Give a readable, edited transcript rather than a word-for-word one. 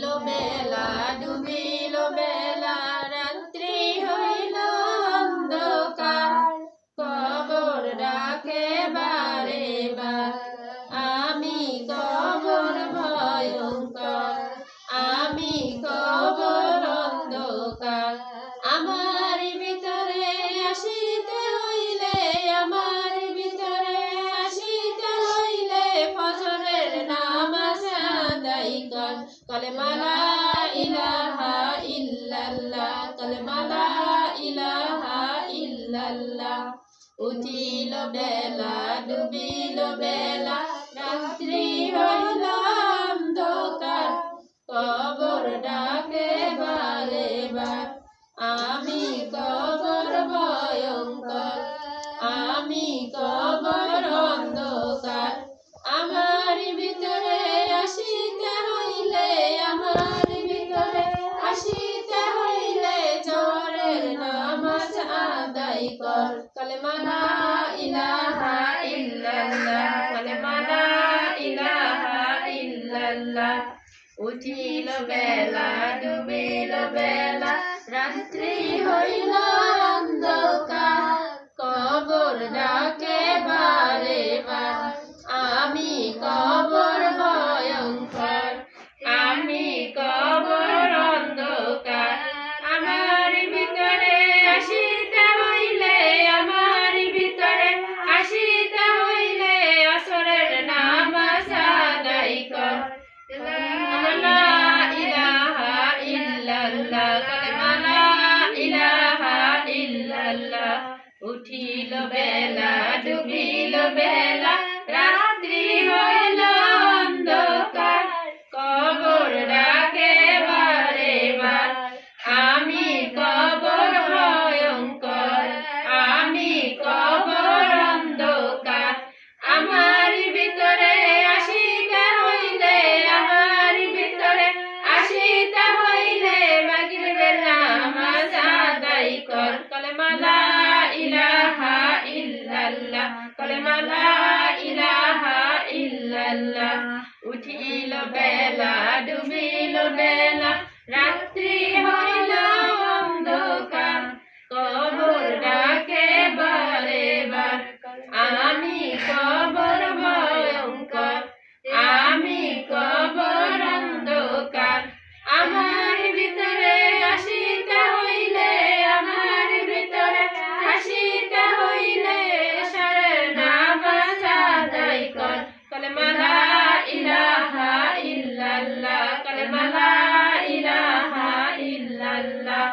উঠিল বেলা ডুবিল বেলা রাত্রি হইল অন্ধকার কবর ডাকে বারে বার আমি কবর ভয়ঙ্কর আমি কবর অন্ধকার আমার ভিতরে আসিতে হইলে আমার ভিতরে আসিতে হইলে ফজরের নামাজ আদায় কর কালেমা লা ইলাহা ইল্লাল্লাহ কালেমা লা ইলাহা ইল্লাল্লাহ উঠিল বেলা ডুবিল বেলা রাত্রি হইল অন্ধকার কবর ডাকে বারে বার আমি কবর ভয়ঙ্কর আমি কবর অন্ধকার আমার ভিতরে আসিতে হইলে আমার ভিতরে আসিতে হইলে জোরের নামাজ আদায় কর কালেমা লা ইলাহা ইল্লাল্লাহ কালেমা লা ইলাহা ইল্লাল্লাহ উঠিল বেলা ডুবিল বেলা রাত্রি হইল অন্ধকার কবর ডাকে বারে বার আমি কবর ভয়ঙ্কর আমি কবর অন্ধকার আমার ভিতরে আসিতে হইলে আমার ভিতরে আসিতে হইলে আসরের নামাজ আদায় কর লা ইলাহা ইল্লাল্লাহ কালেমা লা ইলাহা ইল্লাল্লাহ উঠিল বেলা ডুবিল বেলা রাত্রি হইল অন্ধকার কবর ডাকে বারে বার আমি কবর ভয়ঙ্কর আমি কবর অন্ধকার আমার ভিতরে আসিতে হইলে আমার ভিতরে আসিতে হইলে মাগরিবের নামাজ আদায় কর কালেমা লা ইলাহা ইল্লাল্লাহ কালেমা লা ইলাহা ইল্লাল্লাহ উঠিল বেলা ডুবিল বেলা রাত্রি হইল অন্ধকার কবর ডাকে বারে বার আমি কবর ভয়ঙ্কর আমি কবর অন্ধকার আমার ভিতরে আসিতে হইলে আমার ভিতরে আসিতে হইলে সারের নামাজ আদায় কর কালেমা লা ইলাহা ইল্লাল্লাহ কালেমা লা ইলাহা ইল্লাল্লাহ